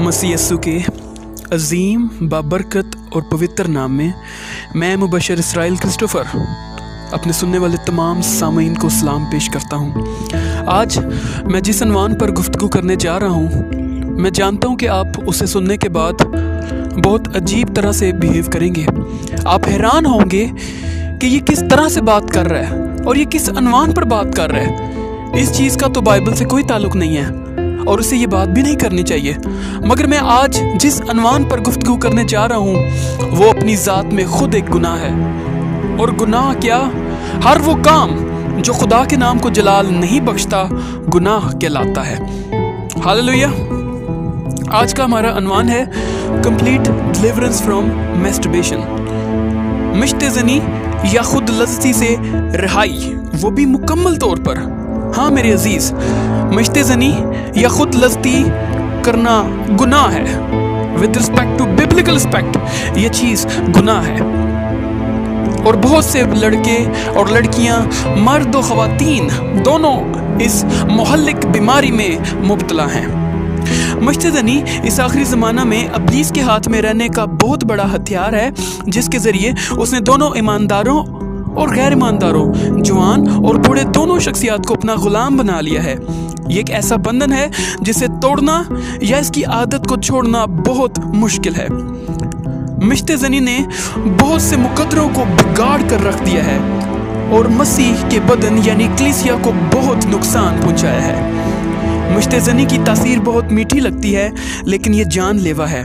मसीह यस्सु के अजीम बाबरकत और पवित्र नाम में मैं मुबशर इसराइल क्रिस्टोफर अपने सुनने वाले तमाम सामीन को सलाम पेश करता हूँ। आज मैं जिस अनवान पर गुफ्तगू करने जा रहा हूँ, मैं जानता हूँ कि आप उसे सुनने के बाद बहुत अजीब तरह से बिहेव करेंगे। आप हैरान होंगे कि ये किस तरह से बात कर रहा है और ये किस अनवान पर बात कर रहा है। इस चीज़ का तो बाइबल से कोई ताल्लुक नहीं है और उसे ये बात भी नहीं करनी चाहिए। मगर मैं आज जिस अनवान पर गुफ्तगू करने जा रहा हूँ वो अपनी ज़ात में खुद एक गुनाह है। और गुनाह क्या? हर वो काम जो खुदा के नाम को जलाल नहीं बख्शता गुनाह कहलाता है। हालेलुया। आज का हमारा अनवान है कंप्लीट डिलीवरेंस फ्रॉम मैस्टरबेशन, मिश्ते ज़नी या खुद लज़्ज़ती से रिहाई, वो भी मुकम्मल तौर पर। हाँ मेरे अजीज़, मिश्ते ज़नी या खुद लज़्ज़ती करना गुनाह है। With respect to biblical respect ये चीज़ गुनाह है। और बहुत से लड़के और लड़कियां, मर्द और ख़वातीन दोनों इस मुहल्लिक बीमारी में मुब्तला हैं। मिश्ते ज़नी इस आखिरी ज़माना में इब्लीस के हाथ में रहने का बहुत बड़ा हथियार है, जिसके ज़रिए उसने दोनों ईमानदारों और गैर ईमानदारों, जवान और बूढ़े दोनों शख्सियात को अपना गुलाम बना लिया है। ये एक ऐसा बंधन है जिसे तोड़ना या इसकी आदत को छोड़ना बहुत मुश्किल है। मिश्ते ज़नी ने बहुत से मुकद्दरों को बिगाड़ कर रख दिया है और मसीह के बदन यानी कलीसिया को बहुत नुकसान पहुंचाया है। मिश्ते ज़नी की तासीर बहुत मीठी लगती है, लेकिन ये जानलेवा है।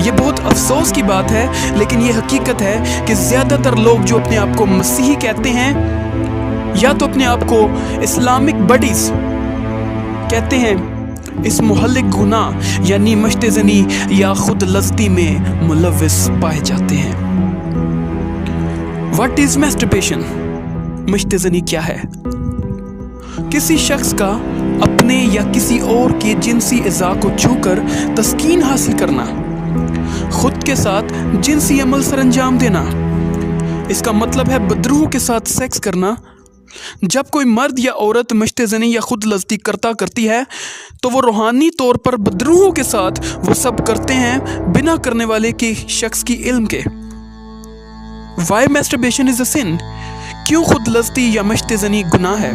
ये बहुत अफसोस की बात है, लेकिन ये हकीकत है कि ज़्यादातर लोग जो अपने आप को मसीही कहते हैं या तो अपने आप को इस्लामिक बडीज कहते हैं, इस मुहल्लिक गुनाह यानी मिश्ते ज़नी या खुद लज़्ज़ती में मुलव्विस पाए जाते हैं। What is masturbation? मिश्ते ज़नी क्या है? किसी शख्स का अपने या किसी और के जिनसी इज़ा को छूकर तस्कीन हासिल करना, खुद के साथ जिनसी अमल सरंजाम देना। इसका मतलब है बदरूह के साथ सेक्स करना। जब कोई मर्द या औरत मिश्ते ज़नी या खुद लज़्ज़ती करती है तो वो रूहानी तौर पर बदरूहों के साथ वो सब करते हैं बिना करने वाले के शख्स की इल्म के। वाई मैस्टरबेशन इज अ सिन? क्यों खुद लज़्ज़ती या मिश्ते ज़नी गुनाह है?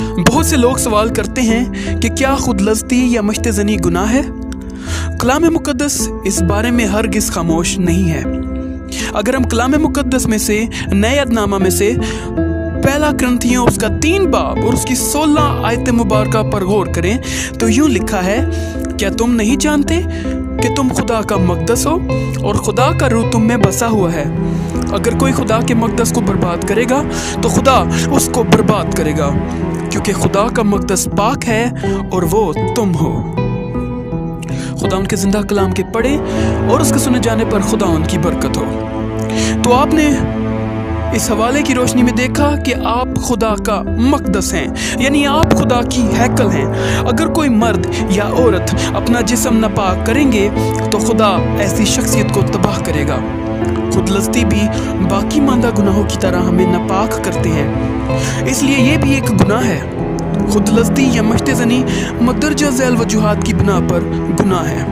बहुत से लोग सवाल करते हैं कि क्या खुद लज़्ज़ती या मिश्ते ज़नी गुनाह है? कलाम मुक़द्दस इस बारे में हरगिज़ खामोश नहीं है। अगर हम कलाम मुक़द्दस में से नए अहदनामा में से पहला करंथियों उसका 3 बाब और उसकी 16 आयत मुबारका पर गौर करें तो यूं लिखा है, क्या तुम नहीं जानते कि तुम खुदा का मक़दस हो और खुदा का रूह तुम में बसा हुआ है? अगर कोई खुदा के मक़दस को बर्बाद करेगा तो खुदा उसको बर्बाद करेगा, क्योंकि खुदा का मक़दस पाक है और वो तुम हो। खुदा उनके जिंदा कलाम के पढ़े और उसके सुने जाने पर खुदा उनकी बरकत हो। तो आपने इस हवाले की रोशनी में देखा कि आप खुदा का मक़दस हैं, यानी आप खुदा की हैकल हैं। अगर कोई मर्द या औरत अपना जिस्म नापाक करेंगे तो खुदा ऐसी शख्सियत को तबाह करेगा। खुद लज़्ज़ती भी बाकी मांदा गुनाहों की तरह हमें नापाक करते हैं, इसलिए ये भी एक गुनाह है। खुद लज़्ज़ती या मिश्ते ज़नी मदरजा ज़ैल वजूहात की बिना पर गुनाह है।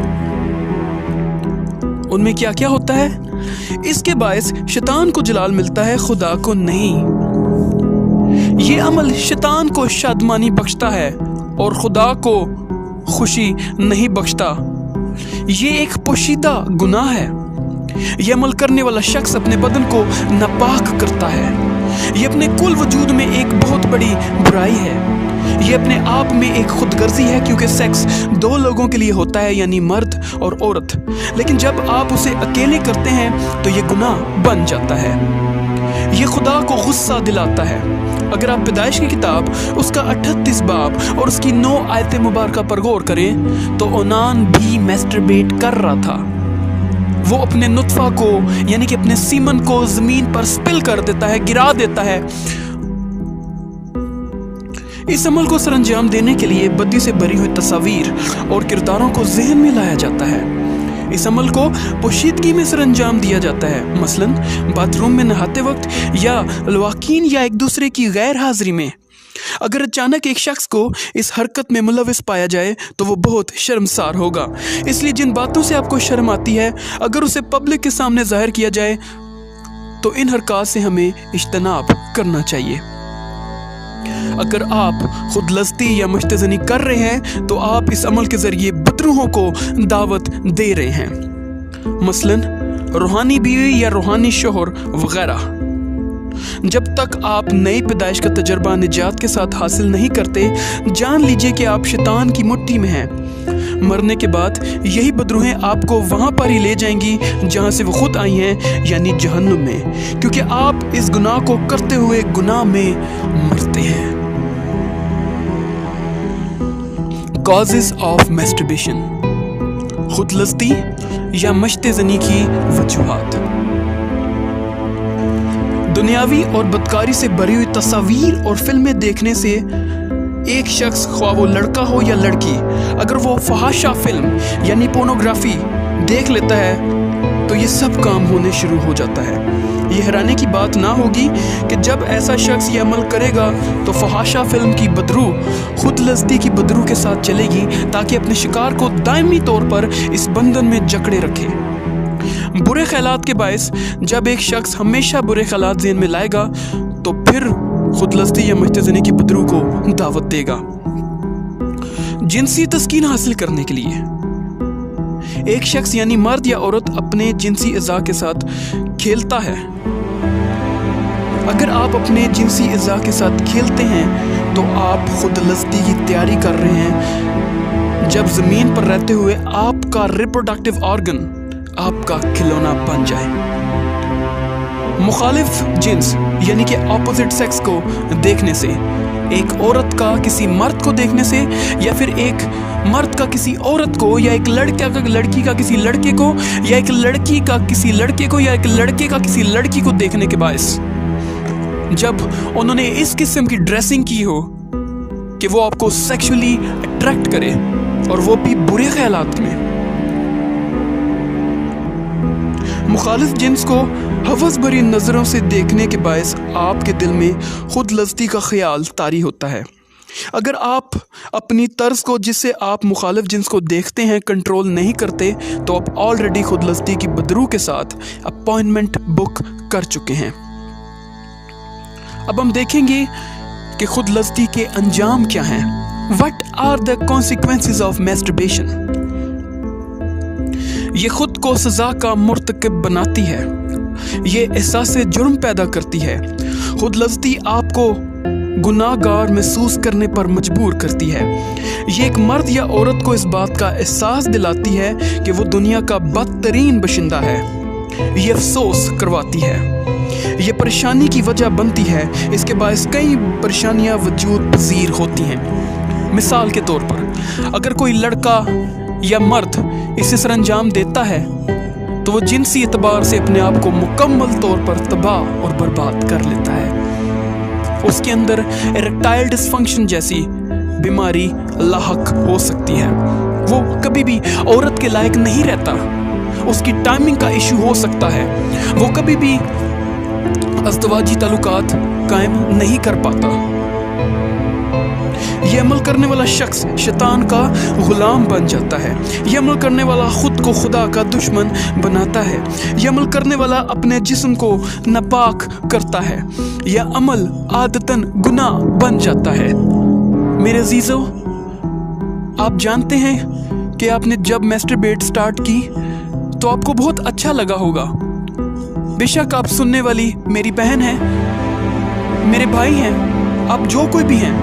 उनमें क्या क्या होता है? इसके बायस शैतान को जलाल मिलता है, खुदा को नहीं। ये अमल शैतान को शादमानी बख्शता है और खुदा को खुशी नहीं बख्शता। ये एक पोशीदा गुनाह है। ये अमल करने वाला शख्स अपने बदन को नापाक करता है। ये अपने कुल वजूद में एक बहुत बड़ी बुराई है। ये अपने आप में एक खुदगर्जी है, क्योंकि सेक्स 2 लोगों के लिए होता है, यानी मर्द और औरत। लेकिन जब आप उसे अकेले करते हैं तो ये गुनाह बन जाता है। ये खुदा को गुस्सा दिलाता है। अगर आप पैदाइश की किताब उसका 38 बाब और उसकी 9 आयत मुबारका पर गौर करें तो ओनान भी मैस्टरबेट कर रहा था। वो अपने नुत्फा को यानी कि अपने सीमन को जमीन पर स्पिल कर देता है, गिरा देता है। इस अमल को सरंजाम देने के लिए बद्दी से भरी हुई तस्वीर और किरदारों को जहन में लाया जाता है। इस अमल को पोशीदगी में सरंजाम दिया जाता है, मसलन बाथरूम में नहाते वक्त या लवाकीन या एक दूसरे की गैर हाजिरी में। अगर अचानक एक शख्स को इस हरकत में मुलविस पाया जाए तो वो बहुत शर्मसार होगा। इसलिए जिन बातों से आपको शर्म आती है, अगर उसे पब्लिक के सामने जाहिर किया जाए तो इन हरकत से हमें इज्तनाब करना चाहिए। अगर आप खुदलस्ती या मुश्तज़नी कर रहे हैं तो आप इस अमल के ज़रिए बदरूहों को दावत दे रहे हैं, मसलन रूहानी बीवी या रूहानी शोहर वगैरह। जब तक आप नई पैदाइश का तजर्बा निजात के साथ हासिल नहीं करते, जान लीजिए कि आप शैतान की मुट्ठी में हैं। मरने के बाद यही बदरूहें आपको वहाँ पर ही ले जाएंगी जहाँ से वो खुद आई हैं, यानी जहन्नुम में, क्योंकि आप इस गुनाह को करते हुए गुनाह में मरते हैं। Causes of masturbation, खुदलस्ती या मुश्तज़नी की वजूहात। दुनियावी और बदकारी से भरी हुई तस्वीर और फिल्में देखने से एक शख्स, ख्वाह वो लड़का हो या लड़की, अगर वो फहाशा फिल्म यानी पोर्नोग्राफी देख लेता है तो ये सब काम होने शुरू हो जाता है। ये हैरानी की बात ना होगी कि जब ऐसा शख्स ये अमल करेगा तो फहाशा फिल्म की बदरू खुदलस्ती की बदरू के साथ चलेगी, ताकि अपने शिकार को दायमी तौर पर इस बंधन में जकड़े रखे। बुरे ख्यालात के बायस जब एक शख्स हमेशा बुरे ख्यालात ज़हन में लाएगा तो फिर खुदलस्ती या मुश्तज़नी की बदरू को दावत देगा। जिनसी तस्कीन हासिल करने के लिए एक शख्स यानी मर्द या औरत अपने जिनसी अज़ा के साथ खेलता है। अगर आप अपने जिनसी अज़ा के साथ खेलते हैं तो आप खुदलस्ती की तैयारी कर रहे हैं। जब ज़मीन पर रहते हुए आपका रिप्रोडक्टिव ऑर्गन आपका खिलौना बन जाए। मुखालिफ जिन्स यानी कि ऑपोजिट सेक्स को देखने से, एक औरत का किसी मर्द को देखने से, या फिर एक मर्द का किसी औरत को, या एक लड़की का किसी लड़के को, या एक लड़की का किसी लड़के को, या एक लड़के का किसी लड़की को देखने के बायस जब उन्होंने इस किस्म की ड्रेसिंग की हो कि वो आपको सेक्सुअली अट्रैक्ट करे, और वो भी बुरे ख्यालात में, मुखालिफ जिन्स को हवस भरी नज़रों से देखने के बायस आपके दिल में खुदलस्ती का ख्याल तारी होता है। अगर आप अपनी तर्ज को, जिससे आप मुखालिफ जिन्स को देखते हैं, कंट्रोल नहीं करते तो आप ऑलरेडी खुदलस्ती की बदरू के साथ अपॉइंटमेंट बुक कर चुके हैं। अब हम देखेंगे कि खुदलस्ती के अंजाम क्या हैं। What are the consequences of masturbation? ये खुद को सजा का मुर्तकिब बनाती है। ये एहसास जुर्म पैदा करती है। खुदलस्ती आपको गुनाहगार महसूस करने पर मजबूर करती है। ये एक मर्द या औरत को इस बात का एहसास दिलाती है कि वो दुनिया का बदतरीन बशिंदा है। ये अफसोस करवाती है। ये परेशानी की वजह बनती है। इसके बायस कई परेशानियां वजूद पजीर होती हैं। मिसाल के तौर पर, अगर कोई लड़का या मर्द इसे सरंजाम देता है तो वो जिनसी एतबार से अपने आप को मुकम्मल तौर पर तबाह और बर्बाद कर लेता है। उसके अंदर इरेक्टाइल डिसफंक्शन जैसी बीमारी लाहक हो सकती है। वो कभी भी औरत के लायक नहीं रहता। उसकी टाइमिंग का इशू हो सकता है। वो कभी भी अज़दवाजी ताल्लुकात कायम नहीं कर पाता। ये अमल करने वाला शख्स शैतान का गुलाम बन जाता है। ये अमल करने वाला खुद को खुदा का दुश्मन बनाता है। ये अमल करने वाला अपने जिस्म को नापाक करता है। यह अमल आदतन गुनाह बन जाता है। मेरे अजीजों, आप जानते हैं कि आपने जब मैस्टरबेट स्टार्ट की तो आपको बहुत अच्छा लगा होगा। बेशक आप सुनने वाली मेरी बहन है, मेरे भाई हैं, आप जो कोई भी हैं,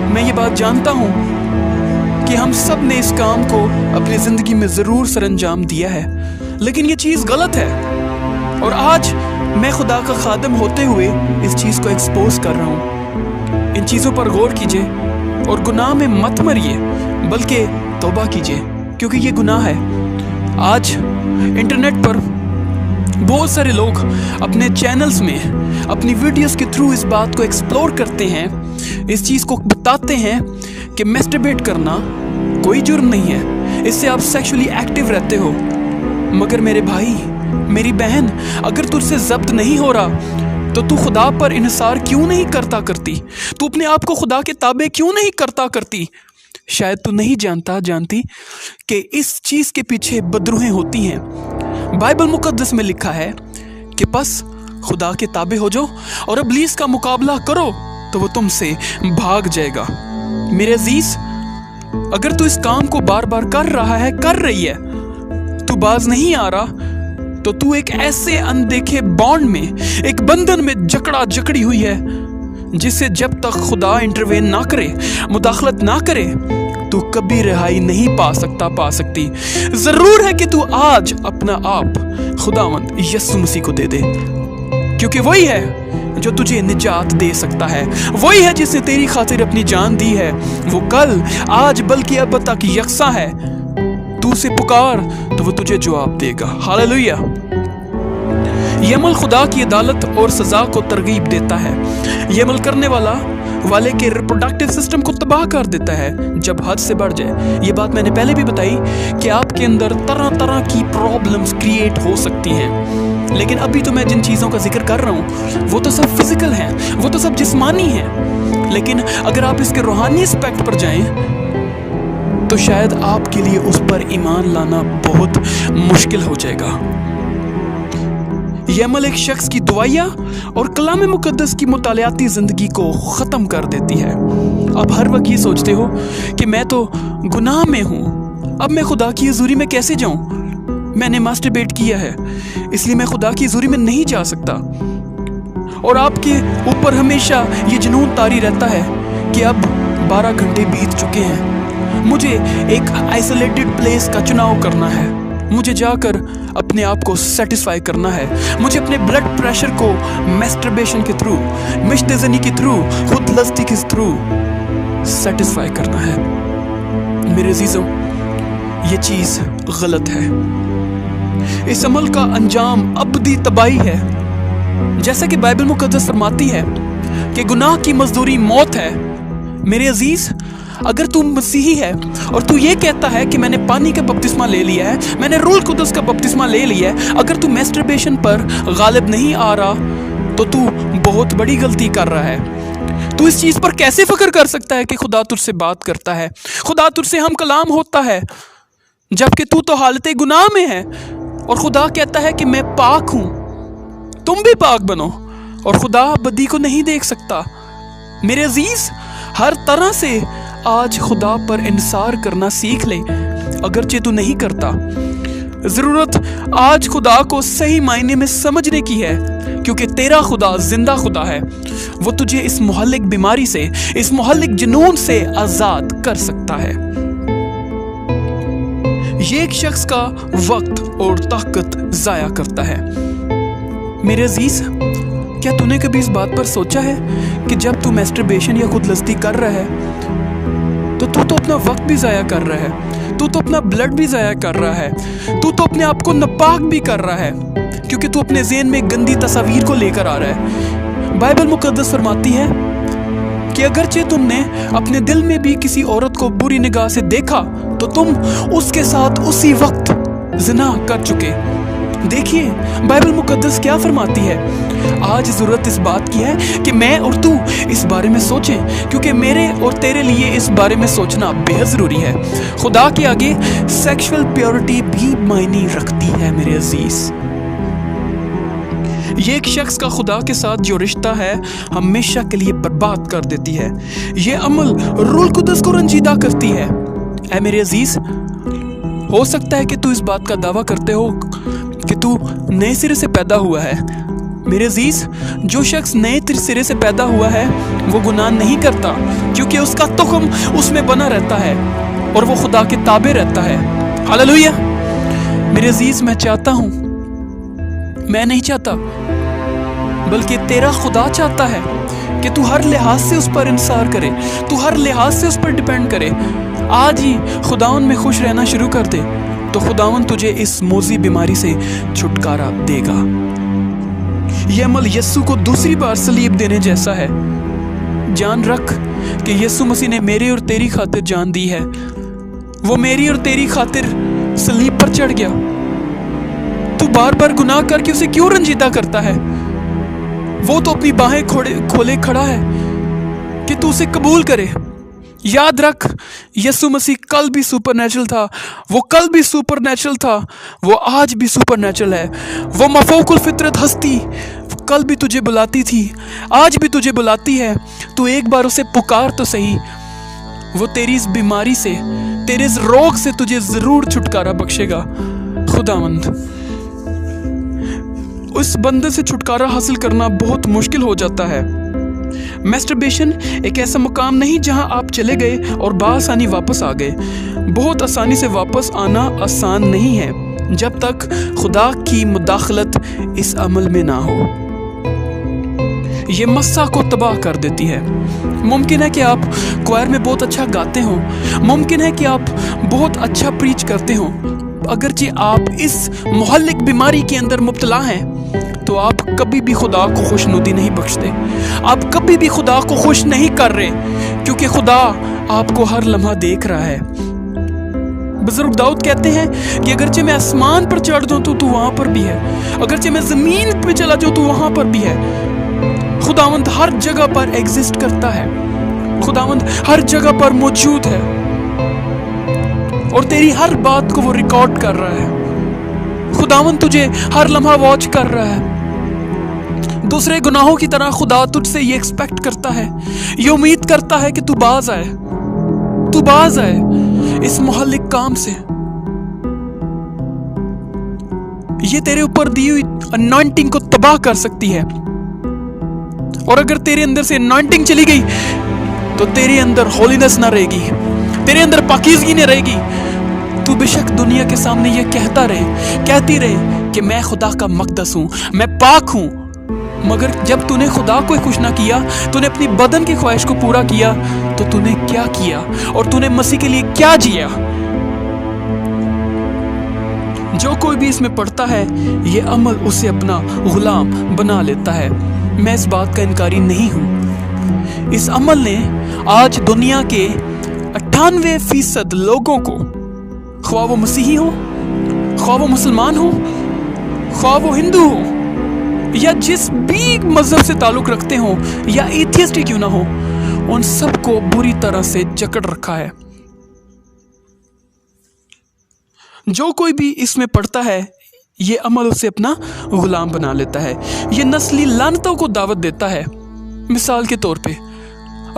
मैं ये बात जानता हूँ कि हम सब ने इस काम को अपनी ज़िंदगी में ज़रूर सरअंजाम दिया है, लेकिन ये चीज़ गलत है। और आज मैं खुदा का खादम होते हुए इस चीज़ को एक्सपोज कर रहा हूँ। इन चीज़ों पर गौर कीजिए और गुनाह में मत मरिए, बल्कि तौबा कीजिए, क्योंकि ये गुनाह है। आज इंटरनेट पर बहुत सारे लोग अपने चैनल्स में अपनी वीडियोस के थ्रू इस बात को एक्सप्लोर करते हैं, इस चीज़ को बताते हैं कि मैस्टरबेट करना कोई जुर्म नहीं है, इससे आप सेक्सुअली एक्टिव रहते हो। मगर मेरे भाई, मेरी बहन, अगर तुझसे ज़ब्त नहीं हो रहा तो तू खुदा पर इन्हिसार क्यों नहीं करता करती? तू अपने आप को खुदा के ताबे क्यों नहीं करता करती? शायद तू नहीं जानती कि इस चीज के पीछे बदरूहें होती हैं। बाइबल मुकद्दस में लिखा है कि बस खुदा के ताबे हो जाओ और इब्लीस का मुकाबला करो तो वो तुमसे भाग जाएगा। मेरे अजीज, अगर तू इस काम को बार बार कर रही है, तू बाज नहीं आ रहा, तो तू एक ऐसे अनदेखे बॉन्ड में, एक बंधन में जकड़ी हुई है जिससे जब तक खुदा इंटरवेन ना करे, मुदाखलत ना करे, तू कभी रिहाई नहीं पा सकती। जरूर है कि तू आज अपना आप खुदावंद यीशु मसीह को दे दे, क्योंकि वही है जो तुझे निजात दे सकता है। वही है जिसने तेरी खातिर अपनी जान दी है। वो कल, आज, बल्कि अब तक यकसा है। तू उसे पुकार तो वो तुझे जवाब देगा। हालेलुया। ये अमल खुदा की अदालत और सजा को तरगीब देता है। ये अमल करने वाले के रिप्रोडक्टिव सिस्टम को तबाह कर देता है जब हद से बढ़ जाए। ये बात मैंने पहले भी बताई कि आपके अंदर तरह तरह की प्रॉब्लम्स क्रिएट हो सकती हैं, लेकिन अभी तो मैं जिन चीज़ों का जिक्र कर रहा हूँ वो तो सब फिजिकल हैं, वो तो सब जिस्मानी हैं। लेकिन अगर आप इसके रूहानी एस्पेक्ट पर जाएं तो शायद आपके लिए उस पर ईमान लाना बहुत मुश्किल हो जाएगा। यह अमल एक शख्स की दुआया और कलाम मुकद्दस की मुतालियाती जिंदगी को ख़त्म कर देती है। आप हर वक्त ये सोचते हो कि मैं तो गुनाह में हूँ, अब मैं खुदा की हज़ूरी में कैसे जाऊँ? मैंने मास्टरबेट किया है, इसलिए मैं खुदा की हज़ूरी में नहीं जा सकता। और आपके ऊपर हमेशा ये जुनून तारी रहता है कि अब 12 घंटे बीत चुके हैं, मुझे एक आइसोलेटेड प्लेस का चुनाव करना है, मुझे जाकर अपने आप को सेटिस्फाई करना है, मुझे अपने ब्लड प्रेशर को मैस्टरबेशन के थ्रू, मिश्तज़नी के थ्रू, खुद लस्ती के थ्रू सेटिस्फाई करना है। मेरे अजीजों, ये चीज़ गलत है। इस अमल का अंजाम अबदी तबाही है। जैसा कि बाइबल मुकद्दस फरमाती है कि गुनाह की मजदूरी मौत है। मेरे अजीज, अगर तू मसीही है और तू ये कहता है कि मैंने पानी का बपतिस्मा ले लिया है, मैंने रूह कुदस का बपतिस्मा ले लिया है, अगर तू मैस्टरबेशन पर गालिब नहीं आ रहा तो तू बहुत बड़ी गलती कर रहा है। तू इस चीज़ पर कैसे फिक्र कर सकता है कि खुदा तुझसे बात करता है, खुदा तुझसे हम कलाम होता है, जबकि तू तो हालत गुनाह में है और खुदा कहता है कि मैं पाक हूँ, तुम भी पाक बनो, और खुदा बदी को नहीं देख सकता। मेरे अजीज, हर तरह से आज खुदा पर इंसार करना सीख ले, अगरचे तू नहीं करता। जरूरत आज खुदा को सही मायने में समझने की है, क्योंकि तेरा खुदा जिंदा खुदा है। वो तुझे इस मोहल्लिक बीमारी से, इस मोहल्लिक जुनून से आजाद कर सकता है। ये एक शख्स का वक्त और ताकत जाया करता है। मेरे अजीज, क्या तूने कभी इस बात पर सोचा है कि जब तू मैस्टरबेशन या खुदलस्ती कर रहा है तो तू तो अपना वक्त भी ज़ाया कर रहा है, तू तो अपना ब्लड भी ज़ाया कर रहा है, तू तो अपने आप को नापाक भी कर रहा है, क्योंकि तू अपने ज़हन में गंदी तस्वीर को लेकर आ रहा है। बाइबल मुकद्दस फरमाती है कि अगरचे तुमने अपने दिल में भी किसी औरत को बुरी निगाह से देखा तो तुम उसके साथ उसी वक्त ज़िना कर चुके। देखिए बाइबल मुकद्दस क्या फरमाती है। आज ज़रूरत इस बात की है कि मैं और तू इस बारे में सोचें, क्योंकि मेरे और तेरे लिए इस बारे में सोचना बेहद ज़रूरी है। खुदा के आगे सेक्सुअल प्योरिटी भी मायने रखती है। मेरे अजीज, ये एक शख्स का खुदा के साथ जो रिश्ता है हमेशा के लिए बर्बाद कर देती है। ये अमल रूह कुदस को रंजीदा करती है। ऐ मेरे अजीज, हो सकता है कि तू इस बात का दावा करते हो कि तू नए सिरे से पैदा हुआ है। मेरे अजीज, जो शख्स नए सिरे से पैदा हुआ है वो गुनाह नहीं करता, क्योंकि उसका तुख्म उसमें बना रहता है और वो खुदा के ताबे रहता है। हालेलुया। मेरे अजीज, मैं नहीं चाहता, बल्कि तेरा खुदा चाहता है कि तू हर लिहाज से उस पर इंसार करे, तू हर लिहाज से उस पर डिपेंड करे। आज ही खुदावन में खुश रहना शुरू कर दे तो खुदावन तुझे इस मोजी बीमारी से छुटकारा देगा। यह अमल यीशु को दूसरी बार सलीब देने जैसा है। जान रख कि यीशु मसीह ने मेरे और तेरी खातिर जान दी है। वो मेरी और तेरी खातिर सलीब पर चढ़ गया। तू बार बार गुनाह करके उसे क्यों रंजीदा करता है? वो तो अपनी बाहें खोले खड़ा है कि तू उसे कबूल करे। याद रख, यीशु मसीह कल भी सुपरनैचुरल था, वो कल भी सुपरनैचुरल था, वो आज भी सुपरनैचुरल है। वो मफौकुल फितरत हस्ती कल भी तुझे बुलाती थी, आज भी तुझे बुलाती है। तू एक बार उसे पुकार तो सही। वो तेरी इस बीमारी से, तेरे इस रोग से तुझे जरूर छुटकारा बख्शेगा। खुदावंद, उस बंधन से छुटकारा हासिल करना बहुत मुश्किल हो जाता है। मैस्टरबेशन एक ऐसा मुकाम नहीं जहां आप चले गए और बासानी वापस आ गए। बहुत आसानी से वापस आना आसान नहीं है जब तक खुदा की मुदाखलत इस अमल में ना हो। ये मस्सा को तबाह कर देती है। मुमकिन है कि आप क्वायर में बहुत अच्छा गाते हो, मुमकिन है कि आप बहुत अच्छा प्रीच करते हो, अगरचे आप इस मुहल्लिक बीमारी के अंदर मुब्तला हैं, तो आप कभी भी खुदा को खुशनुदी नहीं बख्शते, आप कभी भी खुदा को खुश नहीं कर रहे, क्योंकि खुदा आपको हर लम्हा देख रहा है। बुजुर्ग दाऊद कहते हैं कि अगरचे मैं आसमान पर चढ़ जाऊं तो तू वहां पर भी है, अगरचे मैं जमीन पर चला जाऊं तो वहां पर भी है। खुदावंद हर जगह पर एग्जिस्ट करता है, खुदावंद हर जगह पर मौजूद है और तेरी हर बात को वो रिकॉर्ड कर रहा है। खुदावंद तुझे हर लम्हा वॉच कर रहा है। दूसरे गुनाहों की तरह खुदा तुझसे ये एक्सपेक्ट करता है, ये उम्मीद करता है कि तू बाज आए इस मुहल्लिक काम से। ये तेरे ऊपर दी हुई अनॉइंटिंग को तबाह कर सकती है, और अगर तेरे अंदर से अनॉइंटिंग चली गई तो तेरे अंदर होलीनेस ना रहेगी, तेरे अंदर पाकीज़गी न रहेगी। तू बेशक दुनिया के सामने ये कहती रहे कि मैं खुदा का मक़दस हूँ, मैं पाक हूँ, मगर जब तूने खुदा को खुश ना किया, तूने अपनी बदन की ख्वाहिश को पूरा किया, तो तूने क्या किया और तूने मसीह के लिए क्या जिया? जो कोई भी इसमें पढ़ता है, ये अमल उसे अपना गुलाम बना लेता है। मैं इस बात का इनकारी नहीं हूँ। इस अमल ने आज दुनिया के 98% लोगों को, ख्वाह वो मसीही हो, ख्वाह वो मुसलमान हो, ख्वाह वो हिंदू हो, या जिस भी मजहब से ताल्लुक रखते हो, या एथियस्ट ही क्यों ना हो, उन सबको बुरी तरह से जकड़ रखा है। जो कोई भी इसमें पढ़ता है, ये अमल उसे अपना गुलाम बना लेता है। ये नस्ली लानतों को दावत देता है। मिसाल के तौर पे,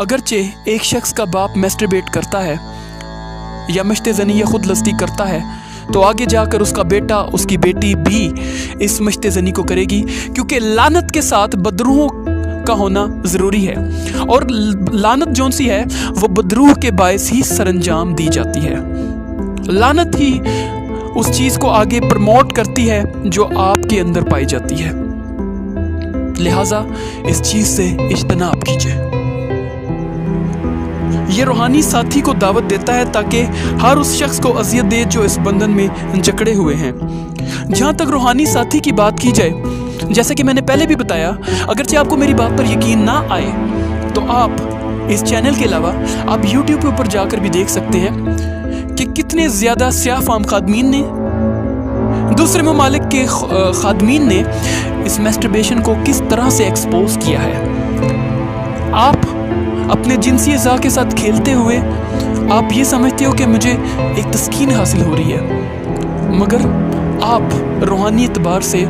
अगरचे एक शख्स का बाप मैस्टरबेट करता है या मश्ते-ज़नी या खुदलस्ती करता है, तो आगे जाकर उसका बेटा, उसकी बेटी भी इस मश्ते-ज़नी को करेगी, क्योंकि लानत के साथ बदरूहों का होना ज़रूरी है, और लानत जौन सी है वो बदरूह के बायस ही सरंजाम दी जाती है। लानत ही उस चीज़ को आगे प्रमोट करती है जो आपके अंदर पाई जाती है। लिहाजा इस चीज़ से इज्तनाब कीजिए। ये रूहानी साथी को दावत देता है ताकि हर उस शख्स को अजियत दे जो इस बंधन में जकड़े हुए हैं। जहाँ तक रूहानी साथी की बात की जाए, जैसे कि मैंने पहले भी बताया, अगरचे आपको मेरी बात पर यकीन ना आए, तो आप इस चैनल के अलावा आप YouTube के ऊपर जाकर भी देख सकते हैं कि कितने ज़्यादा स्याह फाम खादमीन ने, दूसरे ममालिक के खादमीन ने इस मैस्टरबेशन को किस तरह से एक्सपोज किया है। आप अपने जिनसी अज़ा के साथ खेलते हुए आप ये समझते हो कि मुझे एक तस्कीन हासिल हो रही है, मगर आप रूहानी एतबार से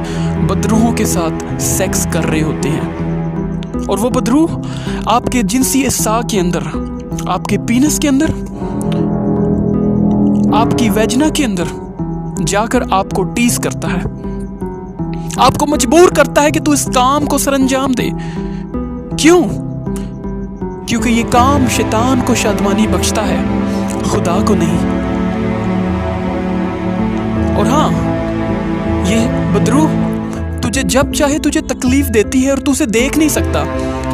बदरूहों के साथ सेक्स कर रहे होते हैं, और वो बदरूह आपके जिनसी अज़ा के अंदर, आपके पीनस के अंदर, आपकी वेजना के अंदर जाकर आपको टीज करता है, आपको मजबूर करता है कि तू इस काम को सरंजाम दे। क्यों? क्योंकि ये काम शैतान को शादमानी बख्शता है, खुदा को नहीं। और हाँ, ये बदरूह तुझे जब चाहे तुझे तकलीफ देती है और तू उसे देख नहीं सकता,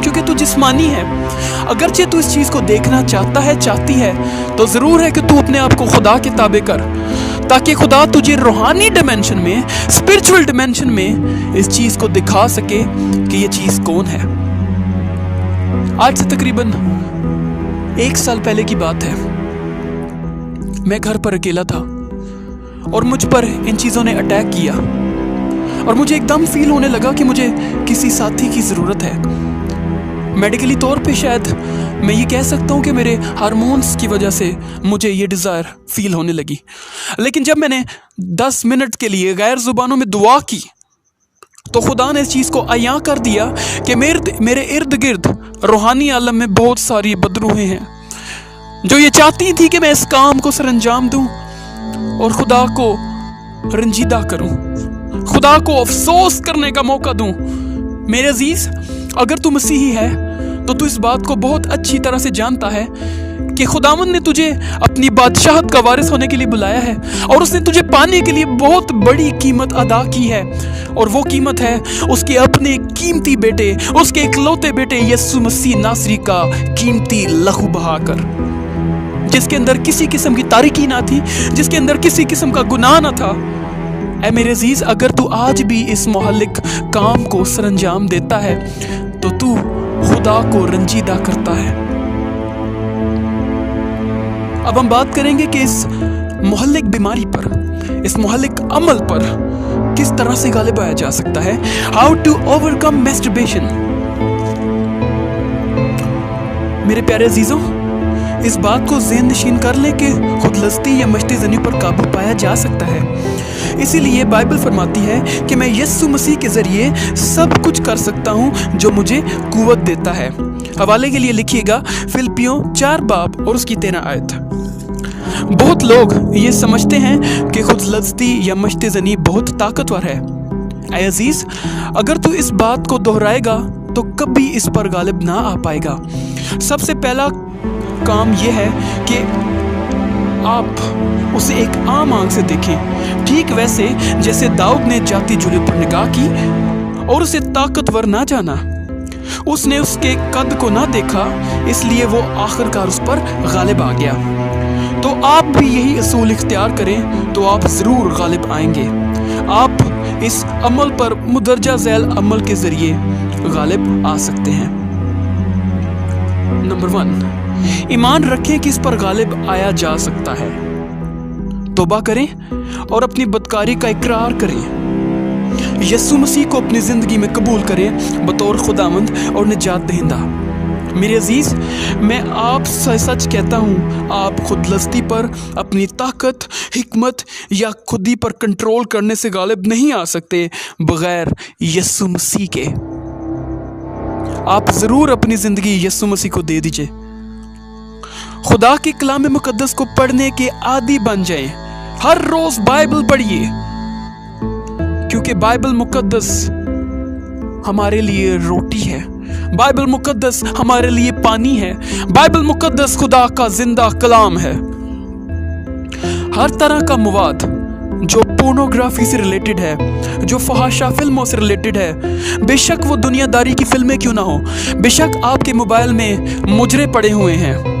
क्योंकि तू जिस्मानी है। अगरचे तू इस चीज़ को देखना चाहती है, तो ज़रूर है कि तू अपने आप को खुदा के ताबे कर, ताकि खुदा तुझे रूहानी डिमेंशन में, स्पिरिचुअल डिमेंशन में इस चीज़ को दिखा सके कि ये चीज़ कौन है। आज से तकरीबन 1 साल पहले की बात है। मैं घर पर अकेला था और मुझ पर इन चीज़ों ने अटैक किया। और मुझे एकदम फील होने लगा कि मुझे किसी साथी की ज़रूरत है। मेडिकली तौर पे शायद मैं ये कह सकता हूँ कि मेरे हार्मोन्स की वजह से मुझे ये डिज़ायर फील होने लगी। लेकिन जब मैंने 10 मिनट के लिए गैर ज़ुबानों में दुआ की तो खुदा ने इस चीज़ को अयां कर दिया कि मेरे इर्द गिर्द रूहानी आलम में बहुत सारी बदरूहें हैं जो ये चाहती थी कि मैं इस काम को सरअंजाम दूं और खुदा को रंजीदा करूं, खुदा को अफसोस करने का मौका दूं। मेरे अजीज, अगर तू मसीही है तो तू इस बात को बहुत अच्छी तरह से जानता है कि खुदावंद ने तुझे अपनी बादशाहत का वारिस होने के लिए बुलाया है और उसने तुझे पाने के लिए बहुत बड़ी कीमत अदा की है, और वो कीमत है उसके अपने कीमती बेटे, उसके इकलौते बेटे यीशु मसीह नासरी का कीमती लहू बहाकर, जिसके अंदर किसी किस्म की तारीकी ना थी, जिसके अंदर किसी किस्म का गुनाह ना था। ऐ मेरे अजीज, अगर तू आज भी इस मोहल्लिक काम को सरअंजाम देता है तो तू खुदा को रंजीदा करता है। अब हम बात करेंगे कि इस मोहल्लिक बीमारी पर, इस मोहल्लिक अमल पर किस तरह से गालिब आया जा सकता है। How to overcome masturbation. मेरे प्यारे अजीजों, इस बात को ज़हन नशीन कर ले कि खुदलस्ती या मश्ती ज़नी पर काबू पाया जा सकता है। इसीलिए बाइबल फरमाती है कि मैं यीशु मसीह के ज़रिए सब कुछ कर सकता हूँ जो मुझे कुव्वत देता है। हवाले के लिए लिखिएगा फिलिपियों 4 बाब और उसकी 13 आयत। बहुत लोग ये समझते हैं कि खुदलस्ती या मश्ती ज़नी बहुत ताकतवर है। ऐ अजीज, अगर तू इस बात को दोहराएगा तो कभी इस पर गालिब ना आ पाएगा। सबसे पहला काम यह है कि आप उसे एक आम आंख से देखें, ठीक वैसे जैसे दाऊद ने जाती जुली पर निगाह की और उसे ताकतवर ना जाना। उसने उसके कद को ना देखा, इसलिए वो आखिरकार उस पर गालिब आ गया। तो आप भी यही असूल इख्तियार करें तो आप ज़रूर गालिब आएंगे। आप इस अमल पर मुदरजा झैल अमल के ज़रिए गालिब आ सकते हैं। नंबर 1, ईमान रखें कि इस पर गालिब आया जा सकता है। तौबा करें और अपनी बदकारी का इकरार करें। यीशु मसीह को अपनी ज़िंदगी में कबूल करें बतौर खुदावंद और निजात दहिंदा। मेरे अजीज़, मैं आप से सच कहता हूँ, आप खुदलस्ती पर अपनी ताकत, हिकमत या खुदी पर कंट्रोल करने से गालिब नहीं आ सकते बगैर यीशु मसीह के। आप ज़रूर अपनी ज़िंदगी यीशु मसीह को दे दीजिए। खुदा के कलाम मुकद्दस को पढ़ने के आदी बन जाएं। हर रोज़ बाइबल पढ़िए, क्योंकि बाइबल मुकद्दस हमारे लिए रोटी है, बाइबल मुकद्दस हमारे लिए पानी है, बाइबल मुकद्दस खुदा का जिंदा कलाम है। हर तरह का मवाद जो पोर्नोग्राफी से रिलेटेड है, जो फहाशा फिल्मों से रिलेटेड है, बेशक वो दुनियादारी की फिल्में क्यों ना हो, बेशक आपके मोबाइल में मुजरे पड़े हुए हैं,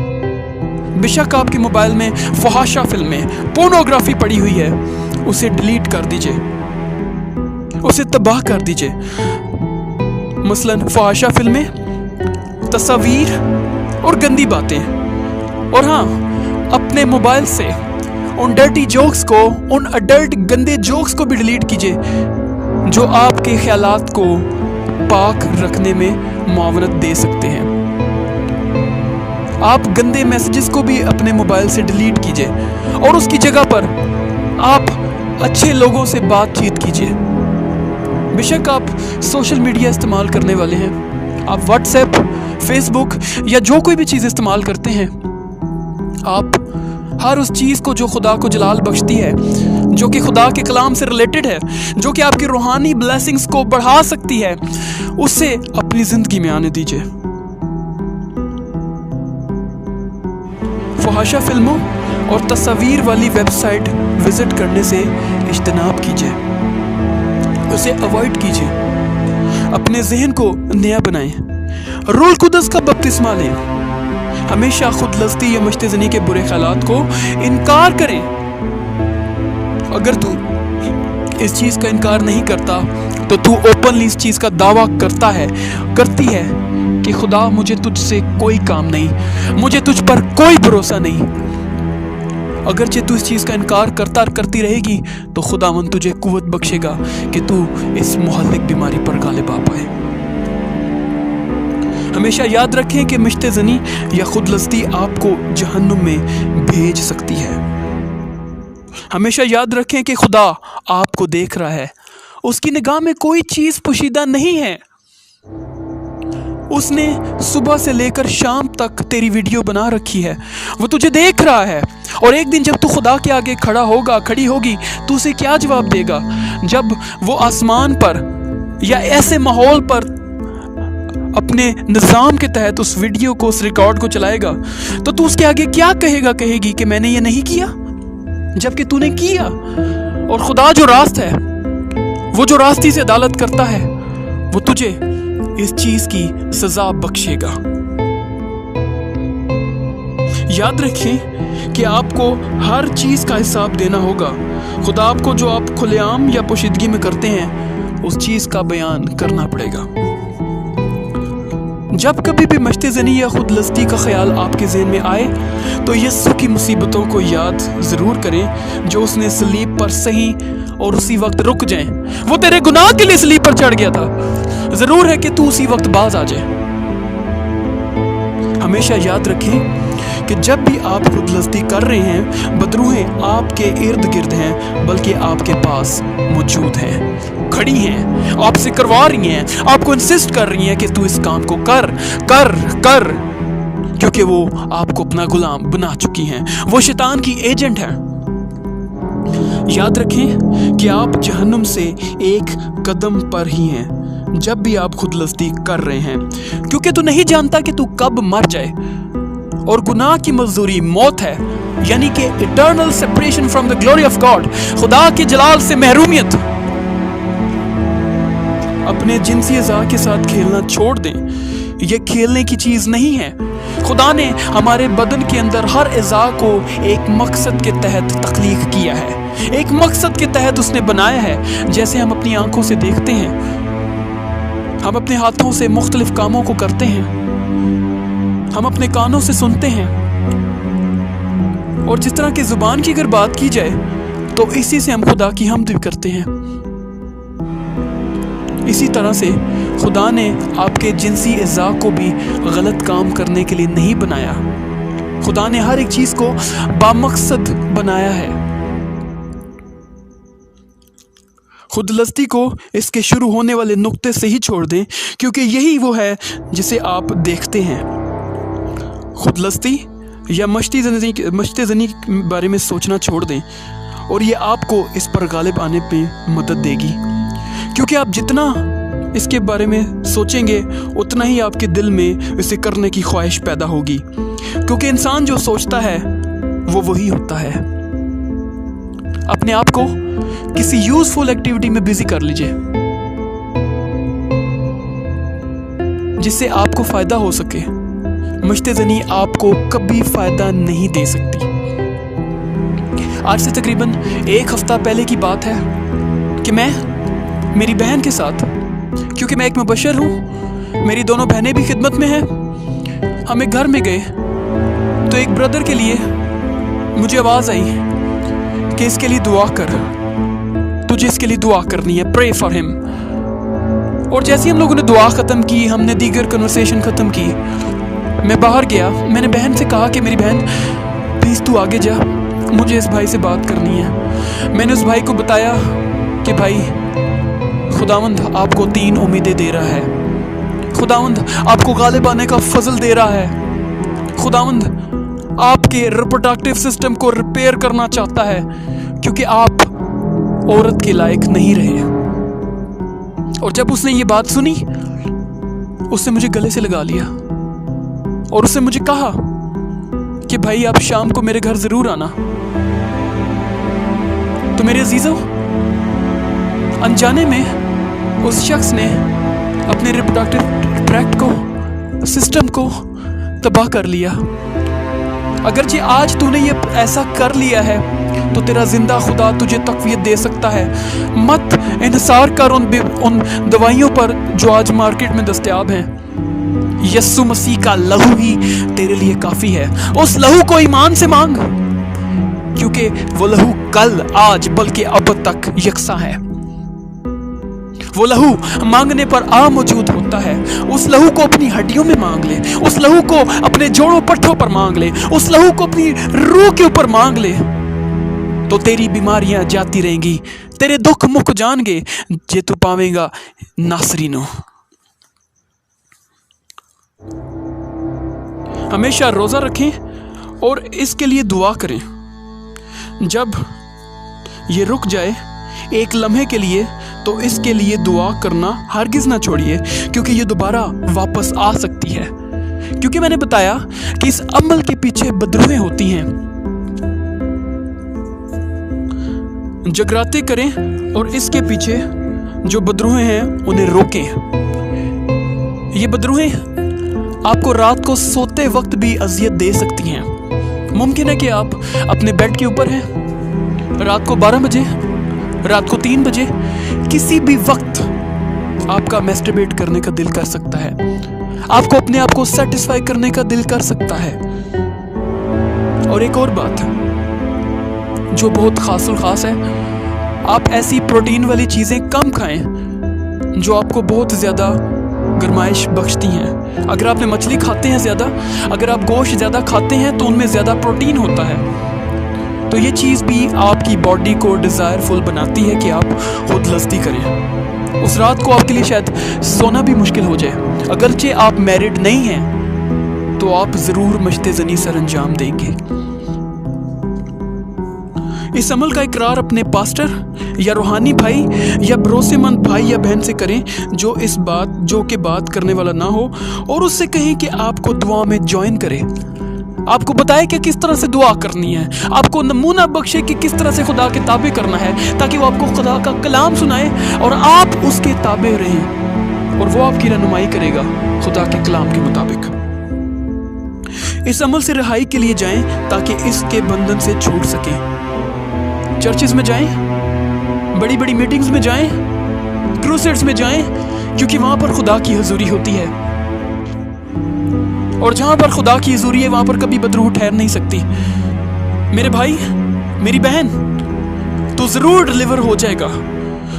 बेशक आपके मोबाइल में फहाशा फिल्में, पोर्नोग्राफी पड़ी हुई है, उसे डिलीट कर दीजिए, उसे तबाह कर दीजिए। मसलन फहाशा फिल्में, तस्वीर और गंदी बातें। और हाँ, अपने मोबाइल से उन डर्टी जोक्स को, उन अडल्ट गंदे जोक्स को भी डिलीट कीजिए जो आपके ख्यालात को पाक रखने में मुआवनत दे सकते हैं। आप गंदे मैसेजेस को भी अपने मोबाइल से डिलीट कीजिए और उसकी जगह पर आप अच्छे लोगों से बातचीत कीजिए। बेशक आप सोशल मीडिया इस्तेमाल करने वाले हैं, आप व्हाट्सएप, फेसबुक या जो कोई भी चीज़ इस्तेमाल करते हैं, आप हर उस चीज़ को जो खुदा को जलाल बख्शती है, जो कि खुदा के कलाम से रिलेटेड है, जो कि आपकी रूहानी ब्लेसिंग्स को बढ़ा सकती है, उसे अपनी ज़िंदगी में आने दीजिए। फहाशा फिल्मों और तस्वीर वाली वेबसाइट विजिट करने से इज्तनाब कीजिए, उसे अवॉइड कीजिए। अपने जहन को नया बनाएं, रूह कुदस का बपतिस्मा लें, हमेशा खुदलस्ती या मश्तज़नी के बुरे ख्यालात को इनकार करें। अगर तू इस चीज़ का इनकार नहीं करता तो तू ओपनली इस चीज़ का दावा करती है कि खुदा, मुझे तुझसे कोई काम नहीं, मुझे तुझ पर कोई भरोसा नहीं। अगरचे तू इस चीज़ का इनकार करती रहेगी तो खुदावंद तुझे कुव्वत बख्शेगा कि तू इस मुहल्लिक बीमारी पर गालिब आ पाए। हमेशा याद रखें कि मिश्ते-ज़नी या खुदलस्ती आपको जहन्नुम में भेज सकती है। हमेशा याद रखें कि खुदा आपको देख रहा है, उसकी निगाह में कोई चीज़ पोशीदा नहीं है। उसने सुबह से लेकर शाम तक तेरी वीडियो बना रखी है, वो तुझे देख रहा है। और एक दिन जब तू खुदा के आगे खड़ी होगी, तू उसे क्या जवाब देगा? जब वो आसमान पर या ऐसे माहौल पर अपने निज़ाम के तहत उस वीडियो को, उस रिकॉर्ड को चलाएगा, तो तू उसके आगे क्या कहेगी कि मैंने ये नहीं किया, जबकि तूने किया। और खुदा जो रास्त है, वो जो रास्ती से अदालत करता है, वो तुझे इस चीज की सजा बख्शेगा। याद रखें कि आपको हर चीज का हिसाब देना होगा। खुदा आपको जो आप खुलेआम या पोशीदगी में करते हैं, उस चीज का बयान करना पड़ेगा। जब कभी भी मश्ते-ज़नी या खुदलस्ती का ख्याल आपके ज़हन में आए तो यीशु की मुसीबतों को याद ज़रूर करें जो उसने सलीब पर सही और उसी वक्त रुक जाएं। वो तेरे गुनाह के लिए सलीब पर चढ़ गया था, ज़रूर है कि तू उसी वक्त बाज आ जाए। हमेशा याद रखें कि जब भी आप खुदलस्ती कर रहे हैं, बदरूहें आपके इर्द गिर्द हैं, बल्कि आपके पास मौजूद हैं, खड़ी हैं, आपसे करवा रही हैं, आपको इंसिस्ट कर रही हैं कि तू इस काम को कर कर कर, क्योंकि वो आपको अपना गुलाम बना चुकी हैं। वो शैतान की एजेंट है। याद रखें कि आप जहन्नुम से एक कदम पर ही हैं जब भी आप खुदलस्ती कर रहे हैं, क्योंकि तू नहीं जानता कि तू कब मर जाए। और गुनाह की मजदूरी मौत है, यानी कि eternal separation from the glory of God, खुदा के जलाल से महरूमियत। अपने जिनसी अज़ा के साथ खेलना छोड़ दें। ये खेलने की चीज नहीं है। खुदा ने हमारे बदन के अंदर हर अज़ा को एक मकसद के तहत तख्लीक किया है, एक मकसद के तहत उसने बनाया है। जैसे हम अपनी आंखों से देखते हैं, हम अपने हाथों से मुख्तलिफ कामों को करते हैं, हम अपने कानों से सुनते हैं, और जिस तरह की जुबान की अगर बात की जाए तो इसी से हम खुदा की हम्द भी करते हैं। इसी तरह से खुदा ने आपके जिनसी अज़ा को भी गलत काम करने के लिए नहीं बनाया। खुदा ने हर एक चीज को बामकसद बनाया है। खुदलस्ती को इसके शुरू होने वाले नुक्ते से ही छोड़ दें, क्योंकि यही वो है जिसे आप देखते हैं। खुदलस्ती या मश्ते-ज़नी के बारे में सोचना छोड़ दें, और ये आपको इस पर गालिब आने पे मदद देगी। क्योंकि आप जितना इसके बारे में सोचेंगे, उतना ही आपके दिल में इसे करने की ख्वाहिश पैदा होगी। क्योंकि इंसान जो सोचता है वो वही होता है। अपने आप को किसी यूजफुल एक्टिविटी में बिजी कर लीजिए जिससे आपको फायदा हो सके। मश्ते-ज़नी आपको कभी फायदा नहीं दे सकती। आज से तकरीबन 1 हफ्ता पहले की बात है कि मैं मेरी बहन के साथ, क्योंकि मैं एक मुबशर हूँ, मेरी दोनों बहनें भी खिदमत में हैं, हम एक घर में गए तो एक ब्रदर के लिए मुझे आवाज़ आई कि इसके लिए दुआ कर, तुझे इसके लिए दुआ करनी है, प्रे फॉर हिम। और जैसे ही हम लोगों ने दुआ ख़त्म की, हमने दीगर कन्वर्सेशन ख़त्म की, मैं बाहर गया। मैंने बहन से कहा कि मेरी बहन प्लीज़ तू आगे जा, मुझे इस भाई से बात करनी है। मैंने उस भाई को बताया कि भाई खुदावंद आपको 3 उम्मीदें दे रहा है, खुदावंद आपको गालिब आने का फजल दे रहा है, खुदावंद आपके रिप्रोडक्टिव सिस्टम को रिपेयर करना चाहता है, क्योंकि आप औरत के लायक नहीं रहे। और जब उसने ये बात सुनी, उसने मुझे गले से लगा लिया और उसने मुझे कहा कि भाई आप शाम को मेरे घर जरूर आना। तो मेरे अजीजों, अनजाने में उस शख्स ने अपने रिप्रोडक्टिव ट्रैक्ट को, सिस्टम को तबाह कर लिया। अगरचे आज तूने ये ऐसा कर लिया है तो तेरा जिंदा खुदा तुझे तकवीत दे सकता है। मत इन्हिसार कर उन दवाइयों पर जो आज मार्केट में दस्तयाब हैं। यस्सु मसीह का लहू ही तेरे लिए काफी है। उस लहू को ईमान से मांग, क्योंकि वो लहू कल, आज, बल्कि अब तक यकसा है। वो लहू मांगने पर आ मौजूद होता है। उस लहू को अपनी हड्डियों में मांग ले, उस लहू को अपने जोड़ों पट्टों पर मांग ले, उस लहू को अपनी रूह के ऊपर मांग ले, तो तेरी बीमारियां जाती रहेंगी, तेरे दुख मुक जाएंगे, जे तू पावेगा नासरीनो। हमेशा रोजा रखें और इसके लिए दुआ करें। जब ये रुक जाए एक लम्हे के लिए, तो इसके लिए दुआ करना हरगिज ना छोड़िए, क्योंकि ये दोबारा वापस आ सकती है। क्योंकि मैंने बताया कि इस अमल के पीछे बदरूहें होती हैं। जगराते करें और इसके पीछे जो बदरूहें हैं उन्हें रोकें। ये बदरूहें आपको रात को सोते वक्त भी अजियत दे सकती हैं। मुमकिन है कि आप अपने बेड के ऊपर हैं, रात को 12 बजे, रात को 3 बजे, किसी भी वक्त आपका मैस्टरबेट करने का दिल कर सकता है, आपको अपने आप को सेटिस्फाई करने का दिल कर सकता है। और एक और बात जो बहुत खास है, आप ऐसी प्रोटीन वाली चीज़ें कम खाएं जो आपको बहुत ज़्यादा गरमाइश बख्शती हैं। अगर आपने मछली खाते हैं ज़्यादा, अगर आप गोश्त ज़्यादा खाते हैं तो उनमें ज़्यादा प्रोटीन होता है। तो ये चीज़ भी आपकी बॉडी को डिज़ायरफुल बनाती है कि आप खुद लस्ती करें। उस रात को आपके लिए शायद सोना भी मुश्किल हो जाए। अगरचे आप मैरिड नहीं हैं तो आप ज़रूर मश्ते ज़नी सर अंजाम देंगे। इस अमल का इकरार अपने पास्टर या रूहानी भाई या भरोसेमंद भाई या बहन से करें जो कि बात करने वाला ना हो, और उससे कहें कि आपको दुआ में ज्वाइन करे, आपको बताए कि किस तरह से दुआ करनी है, आपको नमूना बख्शे कि किस तरह से खुदा के ताबे करना है, ताकि वो आपको खुदा का कलाम सुनाए और आप उसके ताबे रहें, और वो आपकी रहनुमाई करेगा खुदा के कलाम के मुताबिक। इस अमल से रिहाई के लिए जाएं ताकि इसके बंधन से छूट सकें। चर्चेस में जाएं, बड़ी बड़ी मीटिंग्स में जाएं, क्रूसेड्स में जाएं, क्योंकि वहां पर खुदा की हुजूरी होती है, और जहां पर खुदा की हुजूरी है वहां पर कभी बदरूह ठहर नहीं सकती। मेरे भाई, मेरी बहन, तू जरूर डिलीवर हो जाएगा,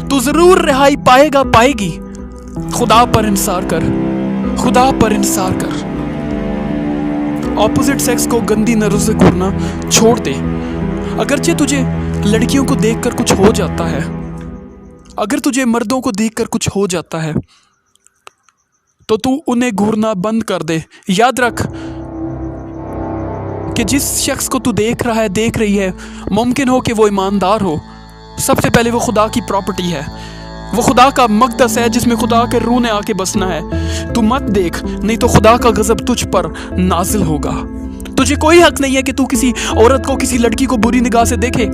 तू जरूर रिहाई पाएगी। खुदा पर इंसार कर, खुदा पर इंसार कर। ऑपोजिट सेक्स को गंदी नजरों से घूरना छोड़ दे। अगरचे तुझे लड़कियों को देखकर कुछ हो जाता है, अगर तुझे मर्दों को देखकर कुछ हो जाता है, तो तू उन्हें घूरना बंद कर दे। याद रख कि जिस शख्स को तू देख रही है, मुमकिन हो कि वो ईमानदार हो। सबसे पहले वो खुदा की प्रॉपर्टी है, वो खुदा का मक़दस है जिसमें खुदा के रूह ने आके बसना है। तू मत देख, नहीं तो खुदा का गज़ब तुझ पर नाजिल होगा। तुझे कोई हक नहीं है कि तू किसी औरत को, किसी लड़की को बुरी निगाह से देखे,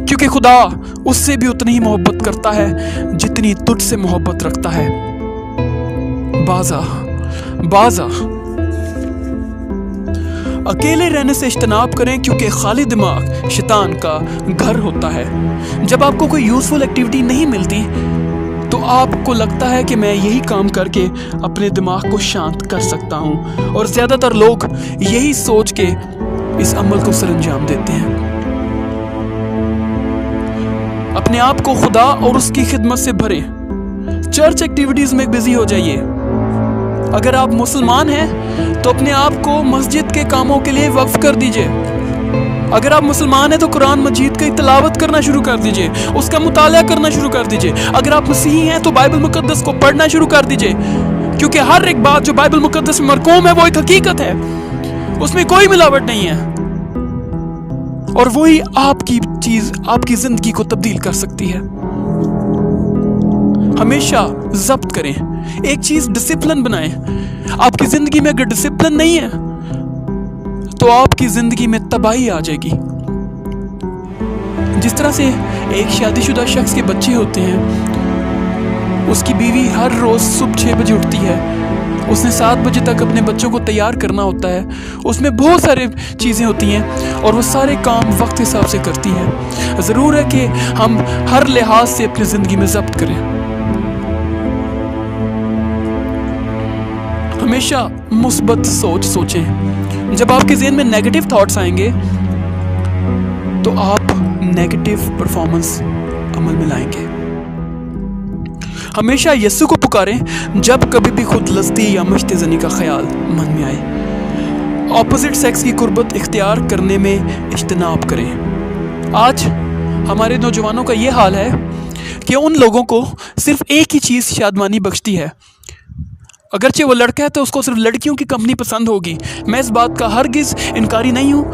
क्योंकि खुदा उससे भी उतनी ही मोहब्बत करता है जितनी तुझसे मोहब्बत रखता है। बाजा अकेले रहने से इज्तनाब करें, क्योंकि खाली दिमाग शैतान का घर होता है। जब आपको कोई यूजफुल एक्टिविटी नहीं मिलती तो आपको लगता है कि मैं यही काम करके अपने दिमाग को शांत कर सकता हूँ, और ज़्यादातर लोग यही सोच के इस अमल को सरअंजाम देते हैं। अपने आप को खुदा और उसकी खिदमत से भरें। चर्च एक्टिविटीज़ में बिजी हो जाइए। अगर आप मुसलमान हैं तो अपने आप को मस्जिद के कामों के लिए वक्फ कर दीजिए। अगर आप मुसलमान हैं तो कुरान मजीद की तिलावत करना शुरू कर दीजिए, उसका मुताला करना शुरू कर दीजिए। अगर आप मसीही हैं तो बाइबल मुकद्दस को पढ़ना शुरू कर दीजिए, क्योंकि हर एक बात जो बाइबल मुकद्दस में मरकूम है वो एक हकीकत है, उसमें कोई मिलावट नहीं है, और वही आपकी चीज आपकी जिंदगी को तब्दील कर सकती है। हमेशा जब्त करें, एक चीज डिसिप्लिन बनाएं। आपकी जिंदगी में अगर डिसिप्लिन नहीं है तो आपकी जिंदगी में तबाही आ जाएगी। जिस तरह से एक शादीशुदा शख्स के बच्चे होते हैं, उसकी बीवी हर रोज सुबह 6 बजे उठती है, उसने 7 बजे तक अपने बच्चों को तैयार करना होता है, उसमें बहुत सारी चीज़ें होती हैं और वो सारे काम वक्त हिसाब से करती है। ज़रूर है कि हम हर लिहाज से अपनी ज़िंदगी में ज़ब्त करें। हमेशा मुस्बत सोचें। जब आपके ज़हन में नेगेटिव थॉट्स आएंगे तो आप नेगेटिव परफॉर्मेंस अमल में लाएंगे। हमेशा यीशु को पुकारें जब कभी भी खुद लस्ती या मश्तज़नी का ख्याल मन में आए। ऑपोजिट सेक्स की कुर्बत इख्तियार करने में इज्तनाब करें। आज हमारे नौजवानों का ये हाल है कि उन लोगों को सिर्फ एक ही चीज़ शादमानी बख्शती है। अगरचे वो लड़का है तो उसको सिर्फ लड़कियों की कंपनी पसंद होगी। मैं इस बात का हरगिज़ इनकारी नहीं हूँ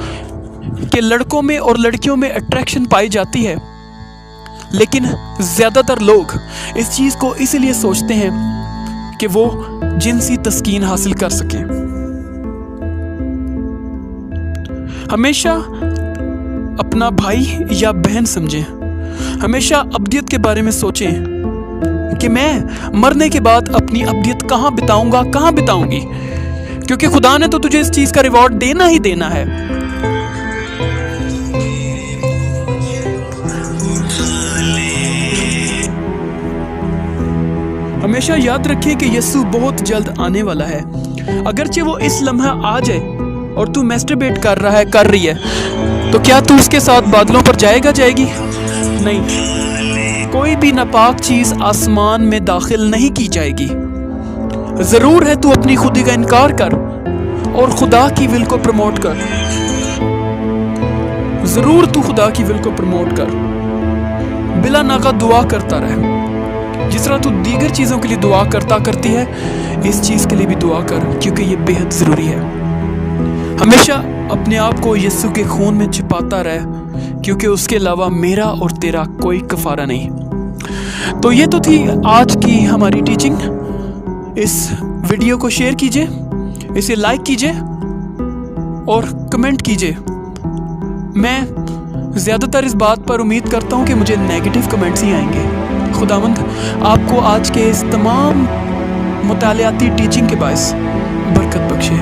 कि लड़कों में और लड़कियों में अट्रैक्शन पाई जाती है, लेकिन ज़्यादातर लोग इस चीज़ को इसलिए सोचते हैं कि वो जिनसी तस्कीन हासिल कर सकें। हमेशा अपना भाई या बहन समझें। हमेशा अब्दियत के बारे में सोचें कि मैं मरने के बाद अपनी अब्दियत कहाँ बिताऊंगा, कहाँ बिताऊंगी, क्योंकि खुदा ने तो तुझे इस चीज़ का रिवॉर्ड देना ही देना है। हमेशा याद रखें कि यीशु बहुत जल्द आने वाला है। अगरचे वो इस लम्हा आ जाए और तू मैस्टरबेट कर रहा है, कर रही है, तो क्या तू उसके साथ बादलों पर जाएगा, जाएगी? नहीं, कोई भी नापाक चीज आसमान में दाखिल नहीं की जाएगी। जरूर है तू अपनी खुदी का इनकार कर और खुदा की विल को प्रमोट कर। जरूर तू खुदा की विल को प्रमोट कर। बिला नाका दुआ करता रहे। जिस तरह तू दीगर चीजों के लिए दुआ करती है, इस चीज के लिए भी दुआ कर, क्योंकि ये बेहद जरूरी है। हमेशा अपने आप को यीशु के खून में छिपाता रहे, क्योंकि उसके अलावा मेरा और तेरा कोई कफारा नहीं। तो ये तो थी आज की हमारी टीचिंग। इस वीडियो को शेयर कीजिए, इसे लाइक कीजिए और कमेंट कीजिए। मैं ज़्यादातर इस बात पर उम्मीद करता हूँ कि मुझे नेगेटिव कमेंट्स ही आएंगे। खुदावंद आपको आज के इस तमाम मुतालियाती टीचिंग के बायस बरकत बख्शे।